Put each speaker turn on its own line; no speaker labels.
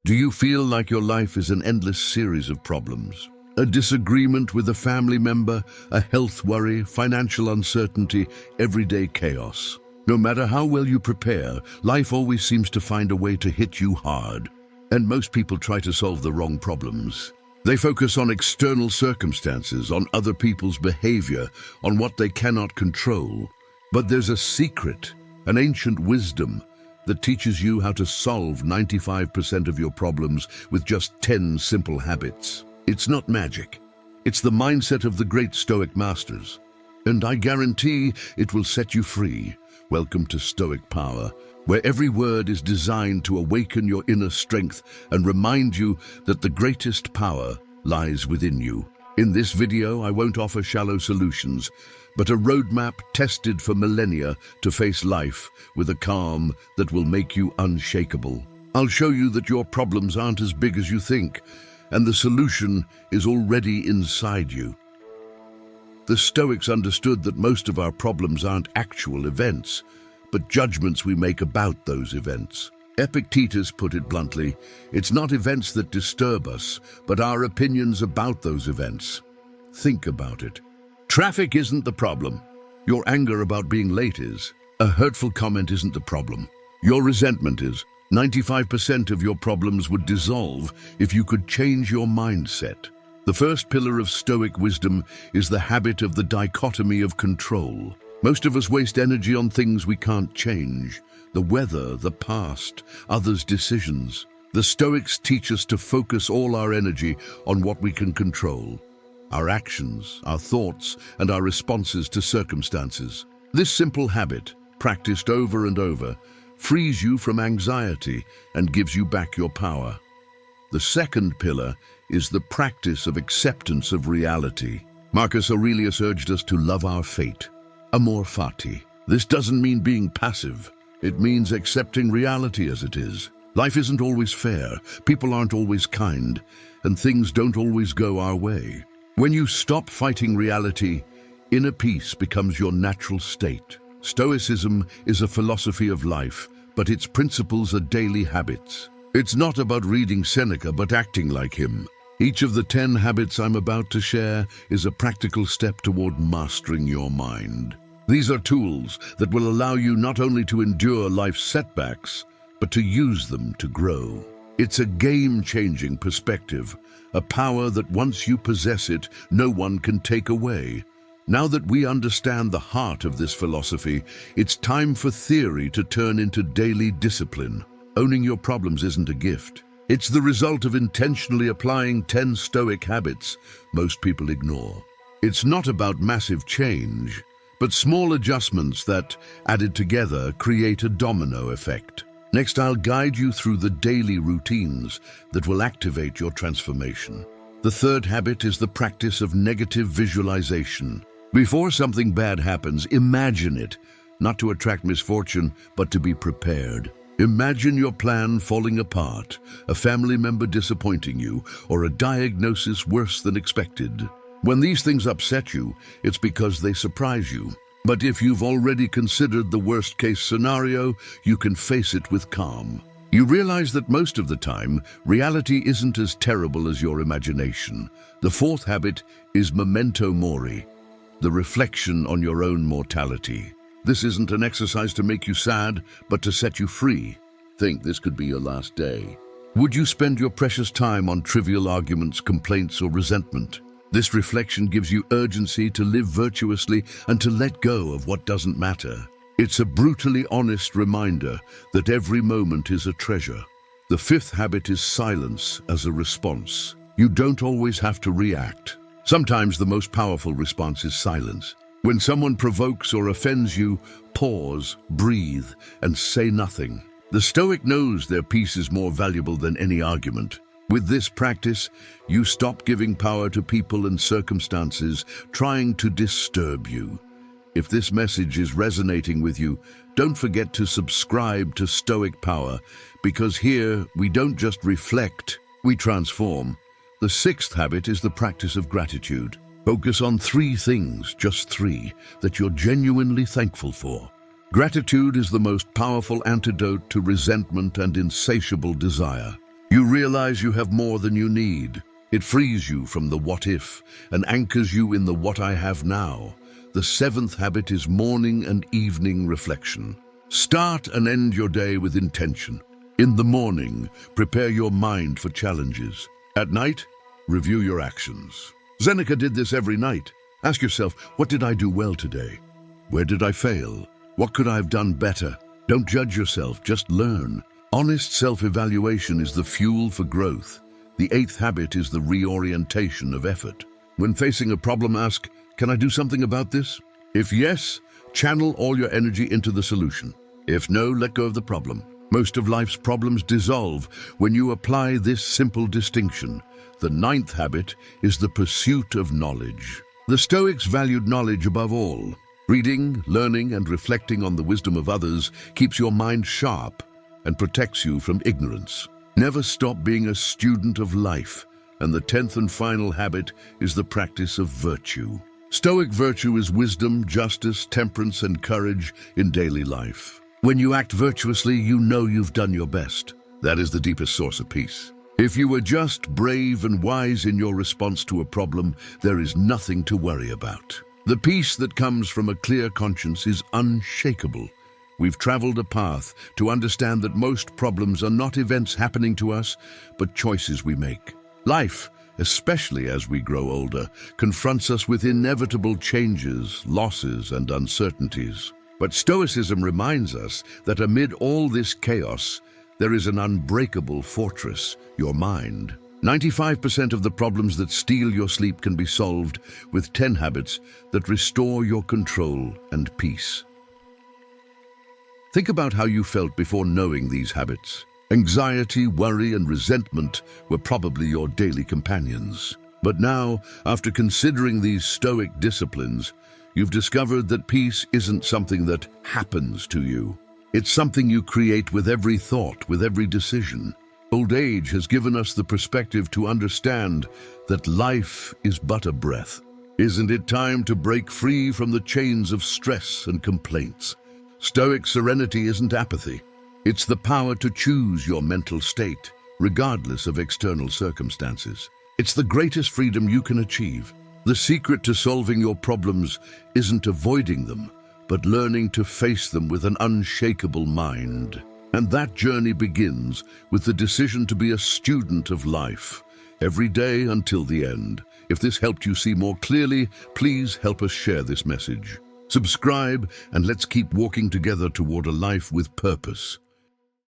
Do you feel like your life is an endless series of problems? A disagreement with a family member, a health worry, financial uncertainty, everyday chaos. No matter how well you prepare, life always seems to find a way to hit you hard. And most people try to solve the wrong problems. They focus on external circumstances, on other people's behavior, on what they cannot control. But there's a secret, an ancient wisdom, that teaches you how to solve 95% of your problems with just 10 simple habits. It's not magic. It's the mindset of the great Stoic masters. And I guarantee it will set you free. Welcome to Stoic Power, where every word is designed to awaken your inner strength and remind you that the greatest power lies within you. In this video, I won't offer shallow solutions, but a roadmap tested for millennia to face life with a calm that will make you unshakable. I'll show you that your problems aren't as big as you think, and the solution is already inside you. The Stoics understood that most of our problems aren't actual events, but judgments we make about those events. Epictetus put it bluntly, it's not events that disturb us, but our opinions about those events. Think about it. Traffic isn't the problem. Your anger about being late is. A hurtful comment isn't the problem. Your resentment is. 95% of your problems would dissolve if you could change your mindset. The first pillar of Stoic wisdom is the habit of the dichotomy of control. Most of us waste energy on things we can't change. The weather, the past, others' decisions. The Stoics teach us to focus all our energy on what we can control. Our actions, our thoughts, and our responses to circumstances. This simple habit, practiced over and over, frees you from anxiety and gives you back your power. The second pillar is the practice of acceptance of reality. Marcus Aurelius urged us to love our fate, amor fati. This doesn't mean being passive. It means accepting reality as it is. Life isn't always fair, people aren't always kind, and things don't always go our way. When you stop fighting reality, inner peace becomes your natural state. Stoicism is a philosophy of life, but its principles are daily habits. It's not about reading Seneca, but acting like him. Each of the 10 habits I'm about to share is a practical step toward mastering your mind. These are tools that will allow you not only to endure life's setbacks, but to use them to grow. It's a game-changing perspective, a power that once you possess it, no one can take away. Now that we understand the heart of this philosophy, it's time for theory to turn into daily discipline. Owning your problems isn't a gift. It's the result of intentionally applying 10 Stoic habits most people ignore. It's not about massive change, but small adjustments that, added together, create a domino effect. Next, I'll guide you through the daily routines that will activate your transformation. The third habit is the practice of negative visualization. Before something bad happens, imagine it, not to attract misfortune, but to be prepared. Imagine your plan falling apart, a family member disappointing you, or a diagnosis worse than expected. When these things upset you, it's because they surprise you. But if you've already considered the worst-case scenario, you can face it with calm. You realize that most of the time, reality isn't as terrible as your imagination. The fourth habit is memento mori, the reflection on your own mortality. This isn't an exercise to make you sad, but to set you free. Think this could be your last day. Would you spend your precious time on trivial arguments, complaints, or resentment? This reflection gives you urgency to live virtuously and to let go of what doesn't matter. It's a brutally honest reminder that every moment is a treasure. The fifth habit is silence as a response. You don't always have to react. Sometimes the most powerful response is silence. When someone provokes or offends you, pause, breathe, and say nothing. The Stoic knows their peace is more valuable than any argument. With this practice, you stop giving power to people and circumstances trying to disturb you. If this message is resonating with you, don't forget to subscribe to Stoic Power, because here we don't just reflect, we transform. The sixth habit is the practice of gratitude. Focus on 3 things, just 3, that you're genuinely thankful for. Gratitude is the most powerful antidote to resentment and insatiable desire. You realize you have more than you need. It frees you from the what if and anchors you in the what I have now. The seventh habit is morning and evening reflection. Start and end your day with intention. In the morning, prepare your mind for challenges. At night, review your actions. Seneca did this every night. Ask yourself, what did I do well today? Where did I fail? What could I have done better? Don't judge yourself, just learn. Honest self-evaluation is the fuel for growth. The eighth habit is the reorientation of effort. When facing a problem, ask, can I do something about this? If yes, channel all your energy into the solution. If no, let go of the problem. Most of life's problems dissolve when you apply this simple distinction. The ninth habit is the pursuit of knowledge. The Stoics valued knowledge above all. Reading, learning, and reflecting on the wisdom of others keeps your mind sharp and protects you from ignorance. Never stop being a student of life. And the 10th and final habit is the practice of virtue. Stoic virtue is wisdom, justice, temperance, and courage in daily life. When you act virtuously, you know you've done your best. That is the deepest source of peace. If you were just brave and wise in your response to a problem, there is nothing to worry about. The peace that comes from a clear conscience is unshakable. We've traveled a path to understand that most problems are not events happening to us, but choices we make. Life, especially as we grow older, confronts us with inevitable changes, losses, and uncertainties. But Stoicism reminds us that amid all this chaos, there is an unbreakable fortress, your mind. 95% of the problems that steal your sleep can be solved with 10 habits that restore your control and peace. Think about how you felt before knowing these habits. Anxiety, worry, and resentment were probably your daily companions. But now, after considering these Stoic disciplines, you've discovered that peace isn't something that happens to you. It's something you create with every thought, with every decision. Old age has given us the perspective to understand that life is but a breath. Isn't it time to break free from the chains of stress and complaints? Stoic serenity isn't apathy. It's the power to choose your mental state, regardless of external circumstances. It's the greatest freedom you can achieve. The secret to solving your problems isn't avoiding them, but learning to face them with an unshakable mind. And that journey begins with the decision to be a student of life, every day until the end. If this helped you see more clearly, please help us share this message. Subscribe, and let's keep walking together toward a life with purpose.